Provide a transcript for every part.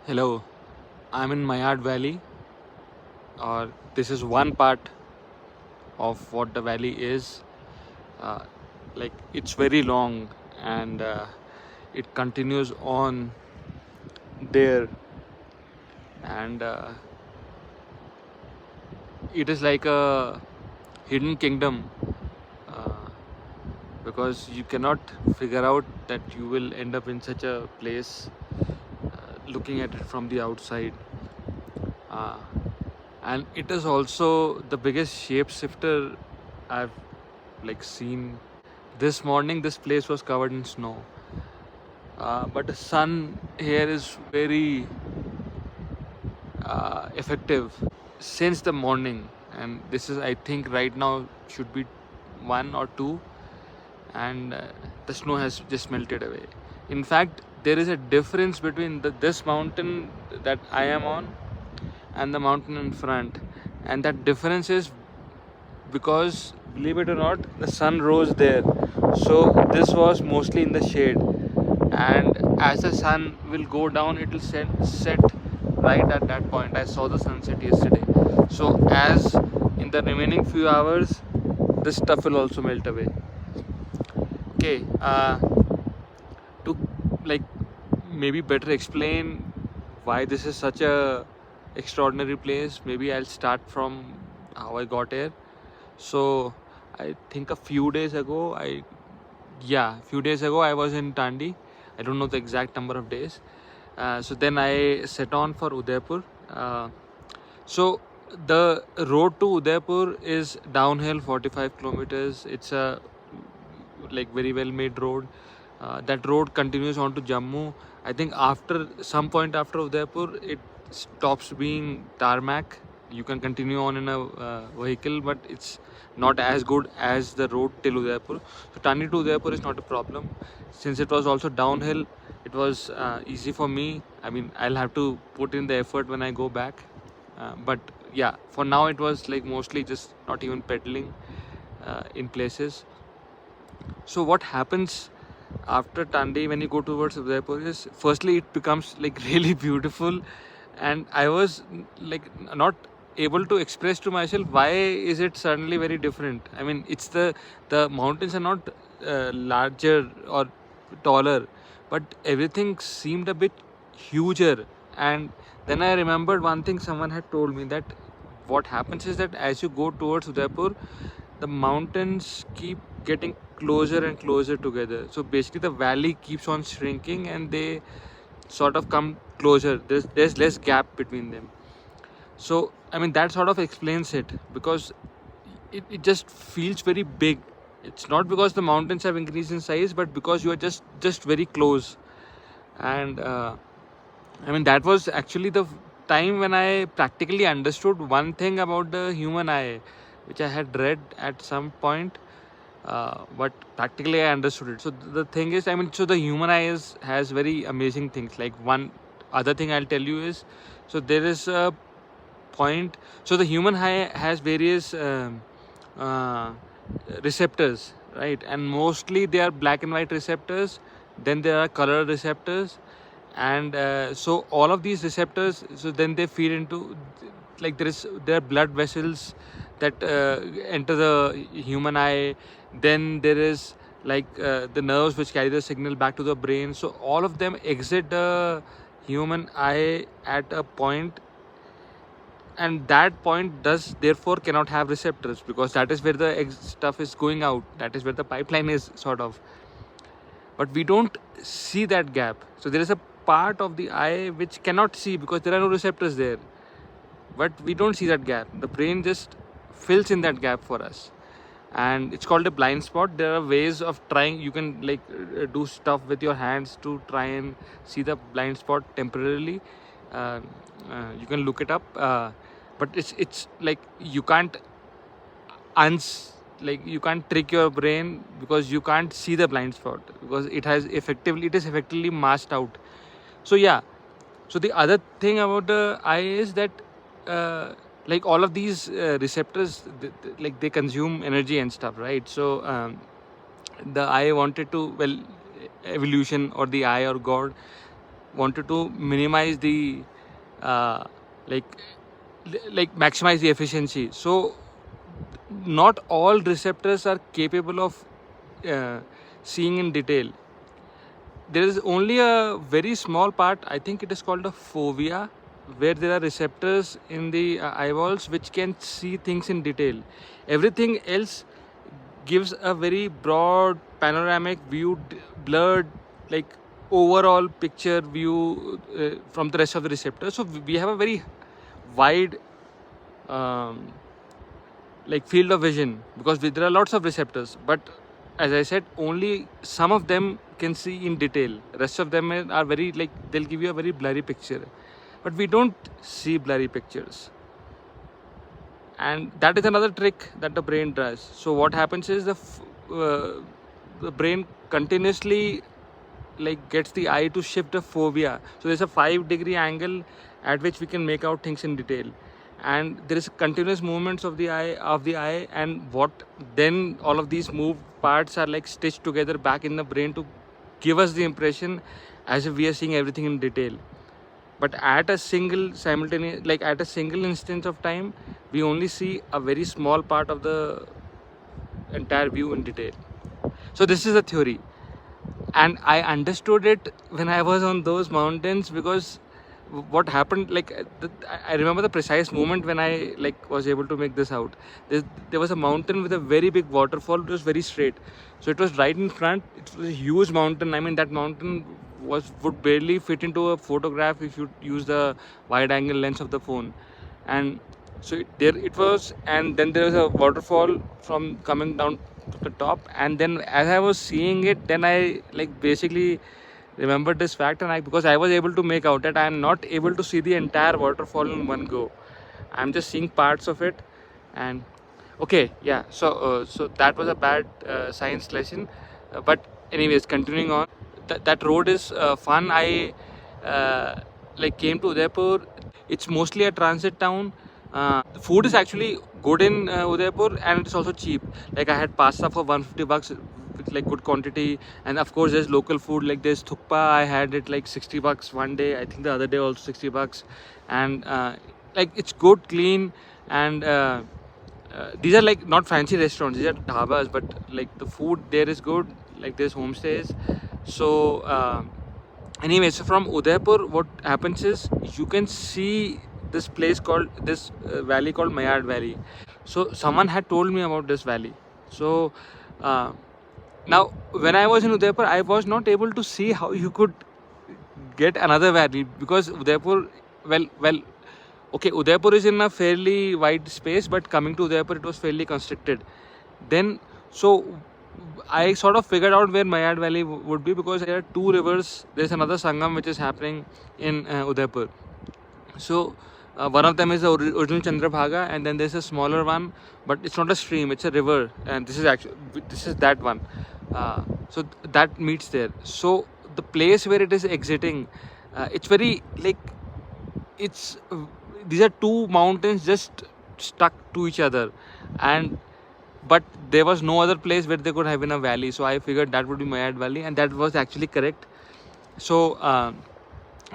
Hello, I'm in Miyar Valley, or this is one part of what the valley is. Uh, it's very long and it continues on there, and it is like a hidden kingdom uh, because you cannot figure out that you will end up in such a place looking at it from the outside. Uh, and it is also the biggest shapeshifter I've seen. This morning this place was covered in snow, but the sun here is very effective since the morning, and this is, I think, right now should be 1 or 2, and the snow has just melted away. In fact, there is a difference between this mountain that I am on and the mountain in front, and that difference is because, believe it or not, the sun rose there, so this was mostly in the shade, and as the sun will go down it will set right at that point. I saw the sunset yesterday, so as in the remaining few hours this stuff will also melt away. Okay, to like maybe better explain why this is such a extraordinary place, maybe I'll start from how I got here. So I think a few days ago I was in Tandi. I don't know the exact number of days. So then I set on for Udaipur. So the road to Udaipur is downhill 45 kilometers. It's a very well made road. That road continues on to Jammu. I think after some point after Udaipur it stops being tarmac. You can continue on in a vehicle, but it's not as good as the road till Udaipur. So Tani to Udaipur is not a problem. Since it was also downhill, it was easy for me. I mean, I'll have to put in the effort when I go back, but yeah, for now it was like mostly just not even pedaling in places. So what happens after Tandi when you go towards Udaipur is, firstly it becomes like really beautiful, and I was like not able to express to myself why is it suddenly very different. I mean, it's the mountains are not larger or taller, but everything seemed a bit huger. And then I remembered one thing someone had told me, that what happens is that as you go towards Udaipur, the mountains keep getting closer and closer together. So basically the valley keeps on shrinking and they sort of come closer. There's less gap between them. So I mean, that sort of explains it, because it just feels very big. It's not because the mountains have increased in size, but because you are just very close. And I mean, that was actually the time when I practically understood one thing about the human eye, which I had read at some point, but practically I understood it. So the thing is, I mean, so the human eye has very amazing things. Like, one other thing I'll tell you is, so there is a point. So the human eye has various uh, receptors, right? And mostly they are black and white receptors. Then there are color receptors, and so all of these receptors, so then they feed into, like, there are blood vessels that enter the human eye. Then there is the nerves which carry the signal back to the brain. So all of them exit the human eye at a point, and that point does therefore cannot have receptors, because that is where the stuff is going out, that is where the pipeline is, sort of. But we don't see that gap. So there is a part of the eye which cannot see because there are no receptors there, but we don't see that gap. The brain just fills in that gap for us, and it's called a blind spot. There are ways of trying. You can do stuff with your hands to try and see the blind spot temporarily. uh, you can look it up, but it's like you can't you can't trick your brain, because you can't see the blind spot, because it is effectively masked out. So yeah, so the other thing about the eye is that all of these receptors, they consume energy and stuff, right? So the eye wanted to, well, evolution or the eye or God wanted to minimize the uh, like maximize the efficiency. So not all receptors are capable of uh, seeing in detail. There is only a very small part, I think it is called a fovea, where there are receptors in the eyeballs which can see things in detail. Everything else gives a very broad panoramic view, blurred, like overall picture view from the rest of the receptors. So we have a very wide um, like field of vision, because there are lots of receptors, but as I said, only some of them can see in detail. Rest of them are very, like, they'll give you a very blurry picture, but we don't see blurry pictures. And that is another trick that the brain does. So what happens is the brain continuously like gets the eye to shift the fovea. So there's a 5-degree angle at which we can make out things in detail, and there is continuous movements of the eye, and what then all of these moved parts are like stitched together back in the brain to give us the impression as if we are seeing everything in detail. But at a single simultaneous, like at a single instance of time, we only see a very small part of the entire view in detail. So this is a theory, and I understood it when I was on those mountains, because what happened, like I remember the precise moment when I like was able to make this out. There was a mountain with a very big waterfall. It was very straight, so it was right in front. It was a huge mountain. I mean, that mountain would barely fit into a photograph if you use the wide angle lens of the phone. And so there it was, and then there was a waterfall from coming down to the top. And then as I was seeing it, then I like basically remembered this fact, and because I was able to make out that I am not able to see the entire waterfall in one go. I'm just seeing parts of it. And okay, yeah, so that was a bad science lesson, but anyways, continuing on, that road is fun. I like came to Udaipur. It's mostly a transit town. The food is actually good in Udaipur, and it's also cheap. Like I had pasta for 150 bucks with like good quantity, and of course there's local food, like there's thukpa. I had it like 60 bucks one day. I think the other day also 60 bucks, and like it's good, clean, and these are like not fancy restaurants, these are dhabas, but like the food there is good. Like there's homestays. So anyway, so from Udaipur, what happens is you can see this place called this valley called Miyar Valley. So someone had told me about this valley. So now when I was in Udaipur, I was not able to see how you could get another valley, because Udaipur, well, okay, Udaipur is in a fairly wide space, but coming to Udaipur, it was fairly constricted. Then, so I sort of figured out where Mayad Valley would be, because there are two rivers. There's another Sangam which is happening in Udaipur. So one of them is the original Chandrabhaga, and then there's a smaller one, but it's not a stream, it's a river, and this is that one. So that meets there. So the place where it is exiting, it's very like it's these are two mountains just stuck to each other, and but there was no other place where they could have in a valley. So I figured that would be Mayad Valley, and that was actually correct. So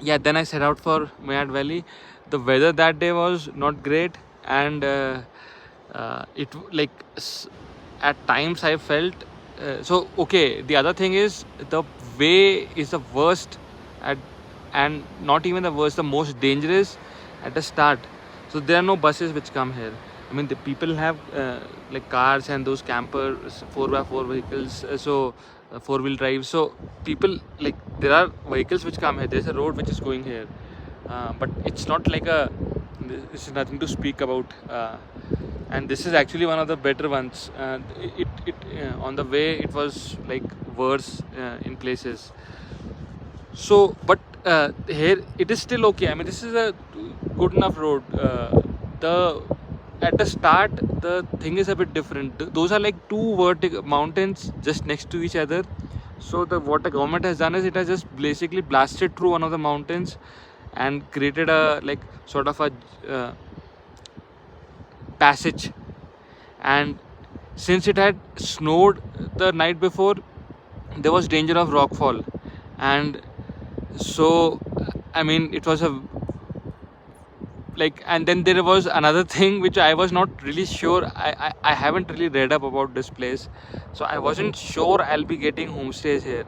yeah, then I set out for Mayad Valley. The weather that day was not great, and it like at times I felt so okay. The other thing is the way is the worst at, and not even the worst, the most dangerous at the start. So there are no buses which come here. I mean, the people have like cars and those campers, 4x4 vehicles, so 4-wheel drive. So people, like, there are vehicles which come here. There's a road which is going here, but it's not like this is nothing to speak about. And this is actually one of the better ones. On the way it was like worse in places. So, but here it is still okay. I mean, this is a good enough road. The At the start, the thing is a bit different. Those are like two vertical mountains just next to each other. So what the government has done is it has just basically blasted through one of the mountains and created a like sort of a passage. And since it had snowed the night before, there was danger of rockfall, and so I mean, it was a like, and then there was another thing which I was not really sure. I haven't really read up about this place, so I wasn't sure I'll be getting homestays here.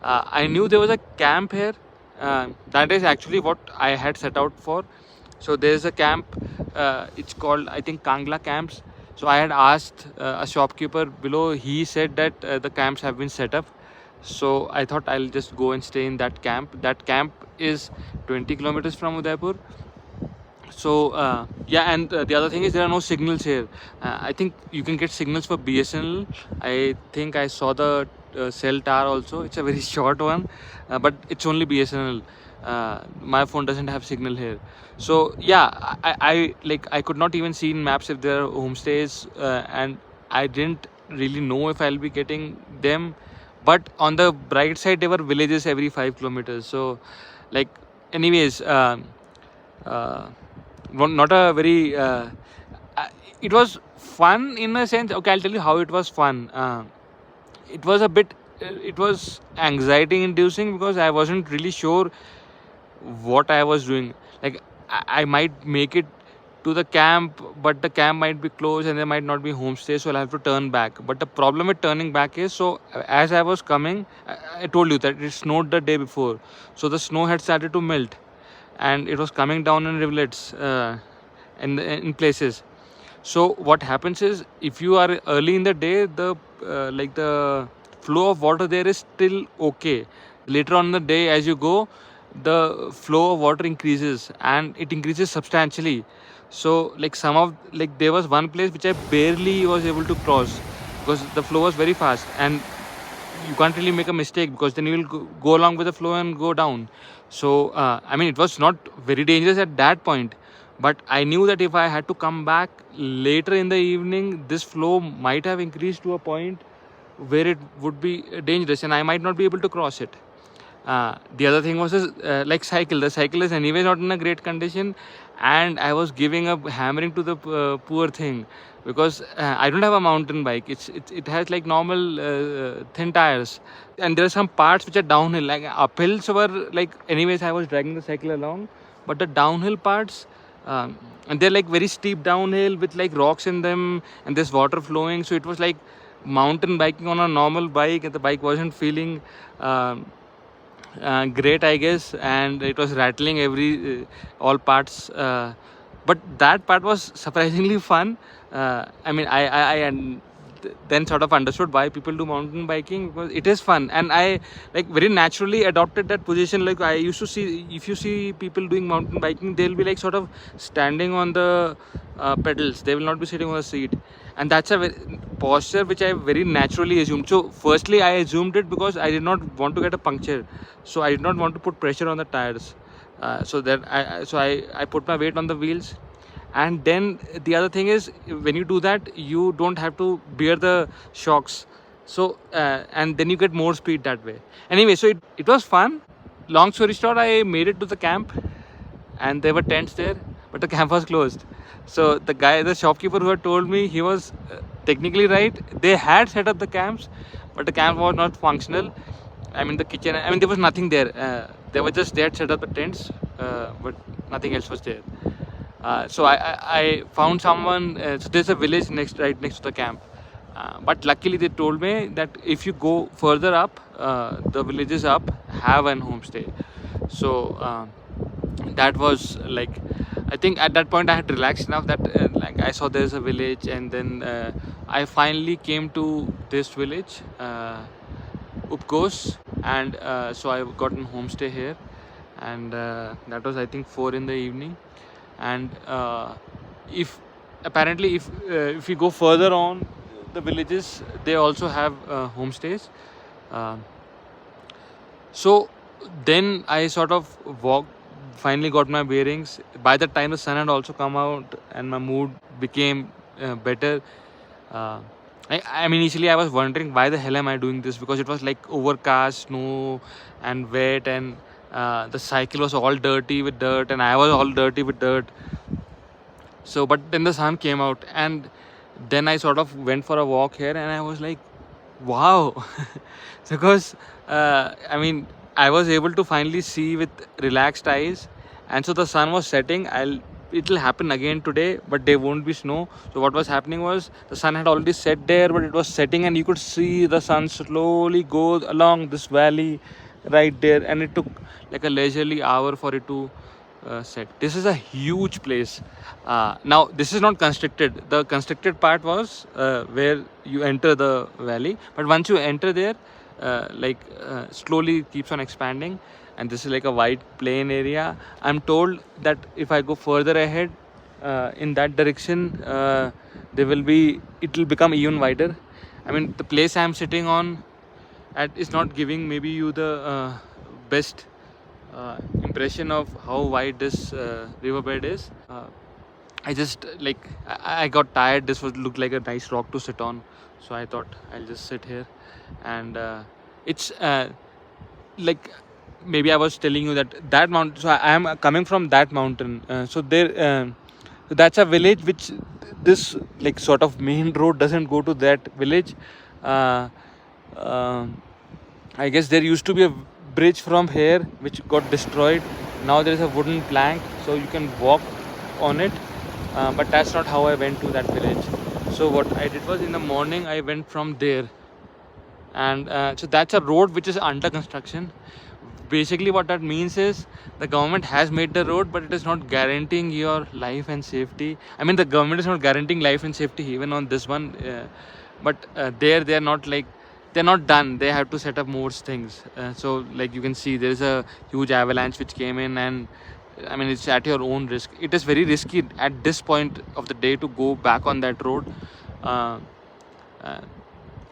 I knew there was a camp here. That is actually what I had set out for. So there's a camp. It's called, I think, Kangla camps. So I had asked a shopkeeper below. He said that the camps have been set up. So I thought I'll just go and stay in that camp. That camp is 20 kilometers from Udaipur. So yeah, and the other thing is there are no signals here. I think you can get signals for BSNL. I think I saw the cell tower also. It's a very short one, but it's only BSNL. My phone doesn't have signal here. So yeah, I could not even see in maps if there are homestays, and I didn't really know if I'll be getting them. But on the bright side, there were villages every 5 kilometers. So like, anyways. Uh, Not a very uh, it was fun in a sense. Okay, I'll tell you how it was fun. It was a bit it was anxiety inducing because I wasn't really sure what I was doing. Like, I might make it to the camp, but the camp might be closed and there might not be homestay, so I'll have to turn back. But the problem with turning back is, so as I was coming, I told you that it snowed the day before, so the snow had started to melt and it was coming down in rivulets in places. So what happens is, if you are early in the day, the flow of water there is still okay. Later on in the day, as you go, the flow of water increases, and it increases substantially. So like, there was one place which I barely was able to cross because the flow was very fast, and you can't really make a mistake because then you will go along with the flow and go down. So I mean, it was not very dangerous at that point, but I knew that if I had to come back later in the evening, this flow might have increased to a point where it would be dangerous and I might not be able to cross it. The other thing was like, cycle. The cycle is anyway not in a great condition, and I was giving up hammering to the poor thing because I don't have a mountain bike. It has like normal thin tires, and there are some parts which are downhill. Like, uphills were like, anyways, I was dragging the cycle along, but the downhill parts. And they're like very steep downhill with like rocks in them, and there's water flowing. So it was like mountain biking on a normal bike, and the bike wasn't feeling great, I guess, and it was rattling all parts. But that part was surprisingly fun. I mean, then sort of understood why people do mountain biking, because it is fun, and I like very naturally adopted that position. Like, I used to see, if you see people doing mountain biking, they'll be like sort of standing on the pedals. They will not be sitting on the seat, and that's a posture which I very naturally assumed. So firstly, I assumed it because I did not want to get a puncture, so I did not want to put pressure on the tires. So that I put my weight on the wheels. And then the other thing is, when you do that, you don't have to bear the shocks. So and then you get more speed that way. Anyway, so it was fun. Long story short, I made it to the camp, and there were tents there, but the camp was closed. So the shopkeeper who had told me, he was technically right. They had set up the camps, but the camp was not functional. I mean, the kitchen, I mean, there was nothing there. They had set up the tents, but nothing else was there. So I found someone. So there's a village right next to the camp. But luckily they told me that if you go further up, the villages up have an homestay. So that was like, I think at that point I had relaxed enough that like, I saw there's a village, and then I finally came to this village, Upkos, and so I got a homestay here, and that was, I think, 4 in the evening. And if if you go further on, the villages, they also have homestays. So then I sort of finally got my bearings. By the time the sun had also come out and my mood became better, I mean, initially I was wondering why the hell am I doing this, because it was like overcast, snow and wet, and the cycle was all dirty with dirt, and I was all dirty with dirt. So but then the sun came out, and then I sort of went for a walk here, and I was like, wow. Because I mean, I was able to finally see with relaxed eyes, and so the sun was setting. It'll happen again today, but there won't be snow. So what was happening was the sun had already set there, but it was setting, and you could see the sun slowly go along this valley right there, and it took like a leisurely hour for it to set. This is a huge place. Now this is not constricted. The constricted part was where you enter the valley, but once you enter there, slowly keeps on expanding, and this is like a wide plain area. I'm told that if I go further ahead in that direction, it will become even wider. I mean, the place I'm sitting on at is not giving maybe you the best impression of how wide this riverbed is. I just I got tired. This would look like a nice rock to sit on, so I thought I'll just sit here. And it's like maybe I was telling you that mountain. So I am coming from that mountain. That's a village which this like sort of main road doesn't go to that village. Uh, I guess there used to be a bridge from here which got destroyed. Now there is a wooden plank, so you can walk on it. But that's not how I went to that village. So what I did was in the morning I went from there, and so that's a road which is under construction. Basically what that means is the government has made the road, but it is not guaranteeing your life and safety. I mean, the government is not guaranteeing life and safety even on this one, but they're not like they're not done. They have to set up more things. So like you can see there is a huge avalanche which came in, and I mean it's at your own risk. It is very risky at this point of the day to go back on that road. uh, uh,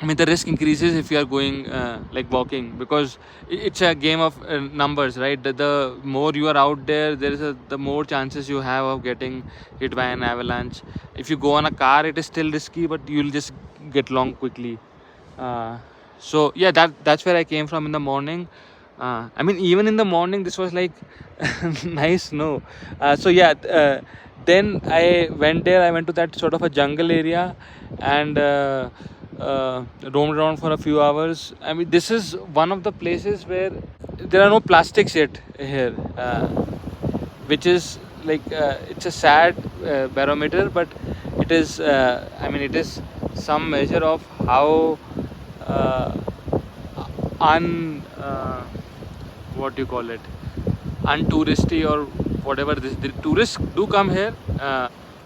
I mean, the risk increases if you are going like walking, because it's a game of numbers, right? The more you are out there, the more chances you have of getting hit by an avalanche. If you go on a car, it is still risky, but you'll just get along quickly. So yeah, that's where I came from in the morning. I mean, even in the morning, this was like nice snow. So yeah, then I went there. I went to that sort of a jungle area, and roamed around for a few hours. I mean, this is one of the places where there are no plastics yet here, which is like it's a sad barometer, but it is. I mean, it is some measure of how uh, what do you call it, untouristy or whatever. The tourists do come here,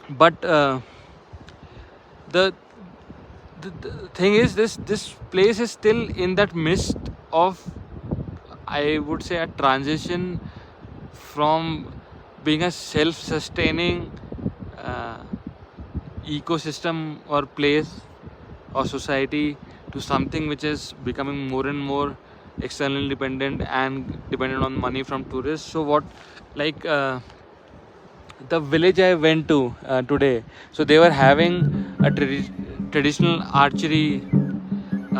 but the the thing is this place is still in that midst of, I would say, a transition from being a self-sustaining uh, ecosystem or place or society to something which is becoming more and more externally dependent and dependent on money from tourists. So what, like the village I went to today, so they were having a traditional archery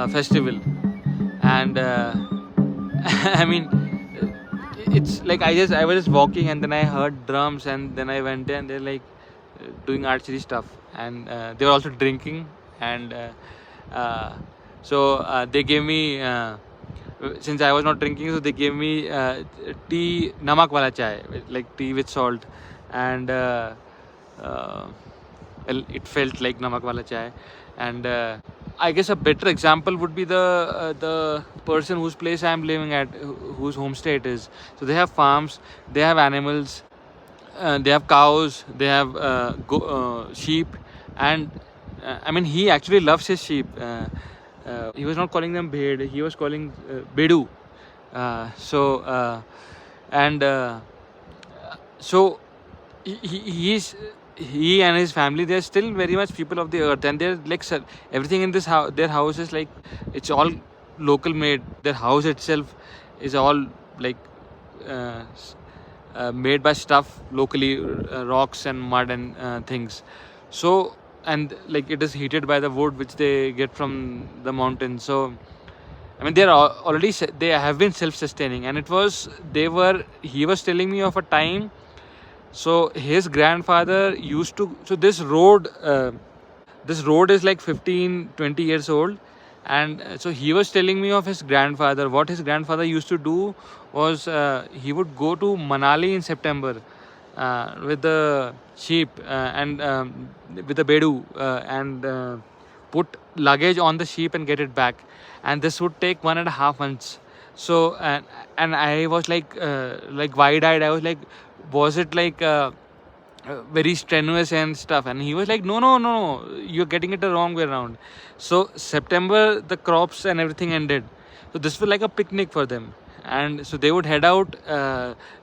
festival, and I mean, it's like I was just walking, and then I heard drums, and then I went there, and they're like doing archery stuff, and they were also drinking, and they gave me. Since I was not drinking, so they gave me tea, namak wala chai, like tea with salt, and uh, well, it felt like namak wala chai. And I guess a better example would be the person whose place I am living at, whose homestay it is. So they have farms, they have animals, they have cows, they have sheep, and I mean, he actually loves his sheep. He was not calling them bhed, he was calling bedu. Uh, so uh, and so he and his family, they're still very much people of the earth, and they're like, sir, everything in this house, their house is like, it's all local made. Their house itself is all like uh, made by stuff locally, rocks and mud and things. So, and like it is heated by the wood which they get from the mountain. So I mean, already they have been self-sustaining, and he was telling me of a time. So his grandfather used to. So this road is like 15-20 years old, And so he was telling me of his grandfather. What his grandfather used to do was he would go to Manali in September with the sheep and with the bedu and put luggage on the sheep and get it back. And this would take 1.5 months. So and I was like wide-eyed. I was like, was it like very strenuous and stuff? And he was like, no, no, no, you're getting it the wrong way around. So September the crops and everything ended, so this was like a picnic for them. And so they would head out,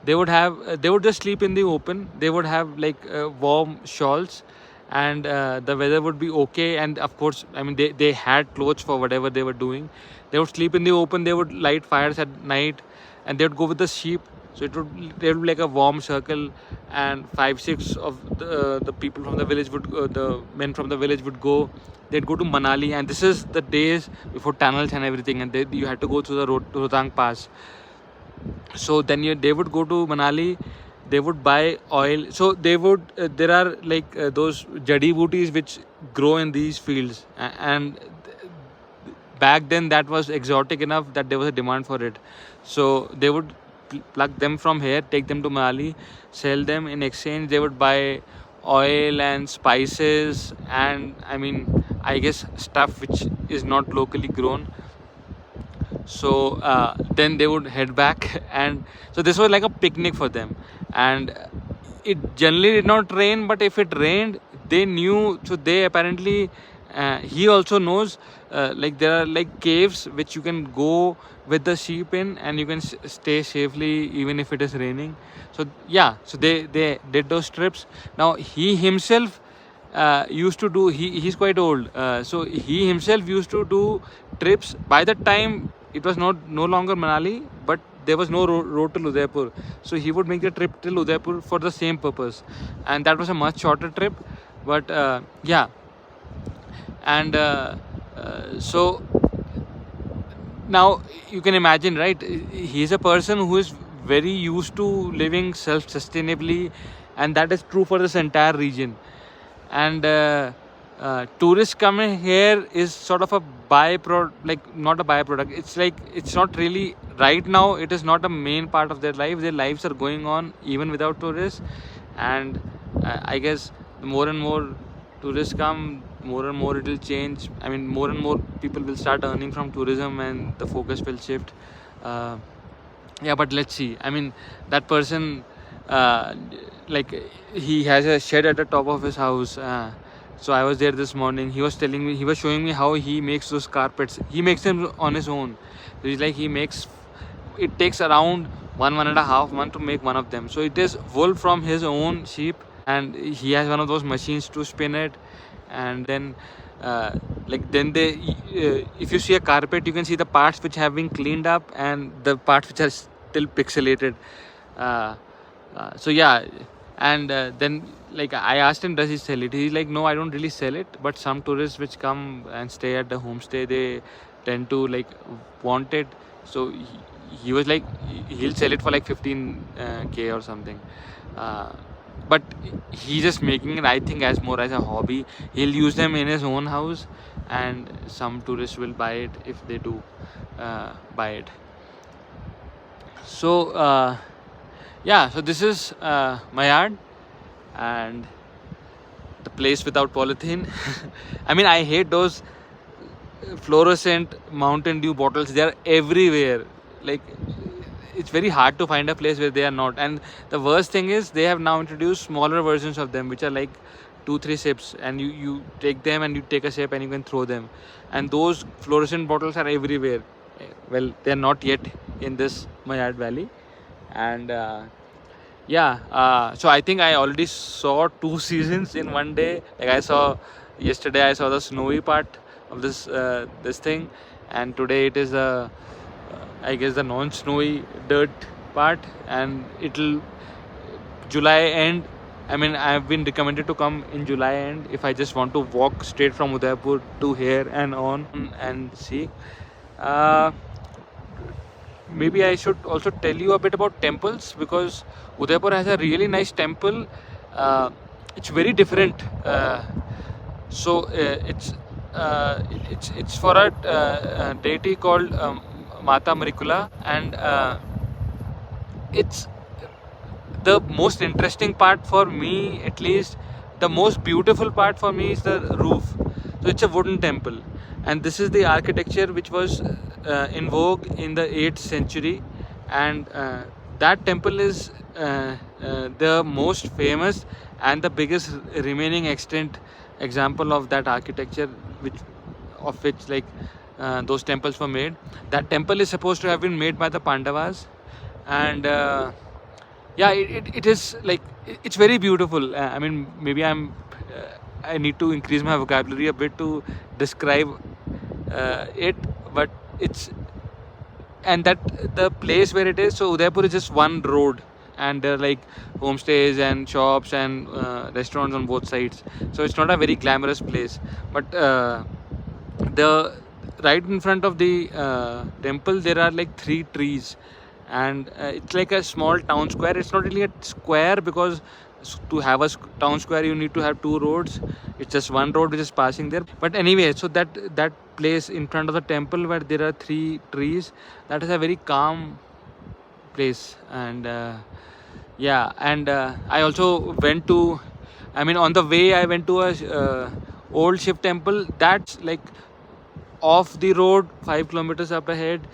they would just sleep in the open. They would have like warm shawls, and the weather would be okay. And of course, I mean, they had clothes for whatever they were doing. They would sleep in the open. They would light fires at night, and they would go with the sheep. So there would be like a warm circle, and 5-6 of the people from the village would the men from the village would go. They'd go to Manali, and this is the days before tunnels and everything, and you had to go through the Rohtang Pass. So then they would go to Manali. They would buy oil. So they would there are like those jadi booties which grow in these fields, and back then that was exotic enough that there was a demand for it. So they would pluck them from here, take them to Manali, sell them. In exchange they would buy oil and spices, and I mean, I guess stuff which is not locally grown. So then they would head back, and so this was like a picnic for them. And it generally did not rain, but if it rained, they knew. So they apparently he also knows like there are like caves which you can go with the sheep in, and you can stay safely even if it is raining. So yeah, so they did those trips. Now he himself used to do, he's quite old, so he himself used to do trips. By the time it was no longer Manali, but there was no road to Udaipur, so he would make the trip till Udaipur for the same purpose. And that was a much shorter trip, but yeah. And so now you can imagine, right? He's a person who is very used to living self-sustainably, and that is true for this entire region. And tourists coming here is sort of a byproduct, like not a byproduct. It's like, it's not really, right now it is not a main part of their life. Their lives are going on even without tourists. And I guess the more and more tourists come, more and more it will change. I mean, more and more people will start earning from tourism, and the focus will shift. Yeah, but let's see. I mean, that person, like, he has a shed at the top of his house. So I was there this morning. He was telling me, he was showing me how he makes those carpets. He makes them on his own. So he's like, it takes around 1.5 months to make one of them. So it is wool from his own sheep, and he has one of those machines to spin it. And then if you see a carpet, you can see the parts which have been cleaned up and the parts which are still pixelated. So yeah. And then, like, I asked him, does he sell it? He's like, no, I don't really sell it, but some tourists which come and stay at the homestay, they tend to like want it. So he was like, he'll sell it for like 15K or something. But he's just making it, I think, as more as a hobby. He'll use them in his own house, and some tourists will buy it if they do buy it. So yeah, so this is my yard, and the place without polythene. I mean, I hate those fluorescent Mountain Dew bottles. They are everywhere. Like, it's very hard to find a place where they are not. And the worst thing is, they have now introduced smaller versions of them, which are like 2-3 sips, and you take them and you take a sip and you can throw them. And those fluorescent bottles are everywhere. Well, they are not yet in this Mayad Valley. And yeah, so I think I already saw 2 seasons in one day. Like, yesterday I saw the snowy part of this thing, and today it is I guess the non-snowy dirt part, and it'll July end. I mean, I've been recommended to come in July end if I just want to walk straight from Udaipur to here and on and see. Maybe I should also tell you a bit about temples, because Udaipur has a really nice temple. It's very different. So it's it's for a deity called Mata Marikula, and it's the most interesting part for me, at least the most beautiful part for me, is the roof. So it's a wooden temple, and this is the architecture which was in vogue in the 8th century, and that temple is the most famous and the biggest remaining extant example of that architecture, which of which like those temples were made. That temple is supposed to have been made by the Pandavas, and yeah, it is like it's very beautiful. I mean, maybe I need to increase my vocabulary a bit to describe it, but it's, and that the place where it is, so Udaipur is just one road, and there are like homestays and shops and restaurants on both sides, so it's not a very glamorous place. But the right in front of the temple there are like 3 trees, and it's like a small town square. It's not really a square, because to have a town square you need to have 2 roads. It's just one road which is passing there. But anyway, so that place in front of the temple where there are 3 trees, that is a very calm place. And yeah, and I also went to, I mean, on the way I went to a old Shiv temple that's like off the road 5 kilometers up ahead,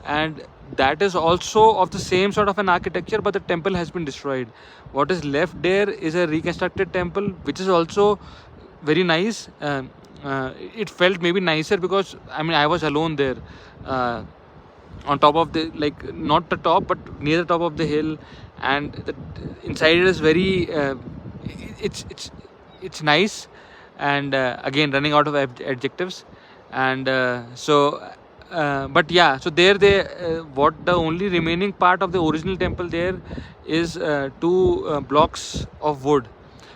and that is also of the same sort of an architecture, but the temple has been destroyed. What is left there is a reconstructed temple, which is also very nice. It felt maybe nicer because, I mean, I was alone there, on top of the, like, not the top but near the top of the hill, and the inside it is very it's nice. And again, running out of adjectives. And but yeah, so there they what the only remaining part of the original temple there is 2 blocks of wood.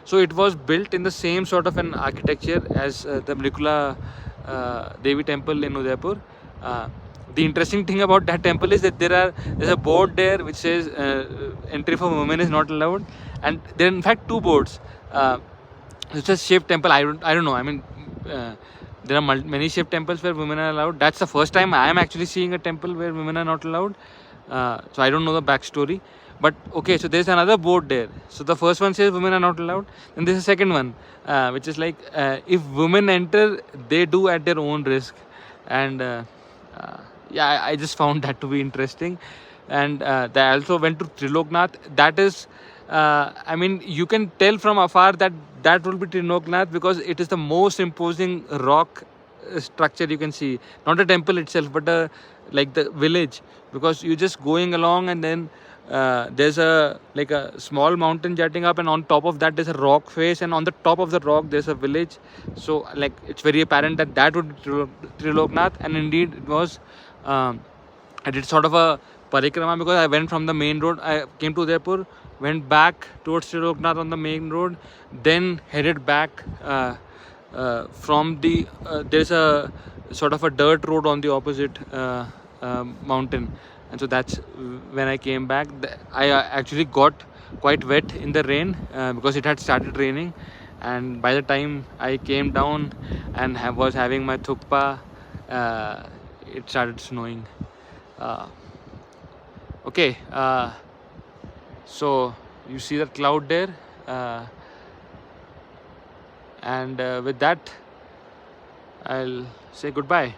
So it was built in the same sort of an architecture as the Mrikula Devi temple in Udaipur. The interesting thing about that temple is that there's a board there which says entry for women is not allowed, and there are in fact 2 boards. It's a Shiv temple. I don't know. I mean, there are many Shiv temples where women are allowed. That's the first time I am actually seeing a temple where women are not allowed. So I don't know the backstory. But okay, so there's another board there. So the first one says women are not allowed. And there's a second one, which is like if women enter, they do at their own risk. And yeah, I just found that to be interesting. And they also went to Triloknath. That is, I mean, you can tell from afar that that will be Triloknath, because it is the most imposing rock structure you can see. Not a temple itself, but like the village, because you're just going along, and then there's a like a small mountain jutting up, and on top of that there's a rock face, and on the top of the rock there's a village. So like it's very apparent that that would be Triloknath. And indeed it was. I did sort of a parikrama, because I went from the main road. I came to Udaipur, went back towards Triloknath on the main road, then headed back from the there's a sort of a dirt road on the opposite mountain. And so that's when I came back. I actually got quite wet in the rain, because it had started raining, and by the time I came down and was having my thukpa, it started snowing. Okay, so you see that cloud there, and with that I'll say goodbye.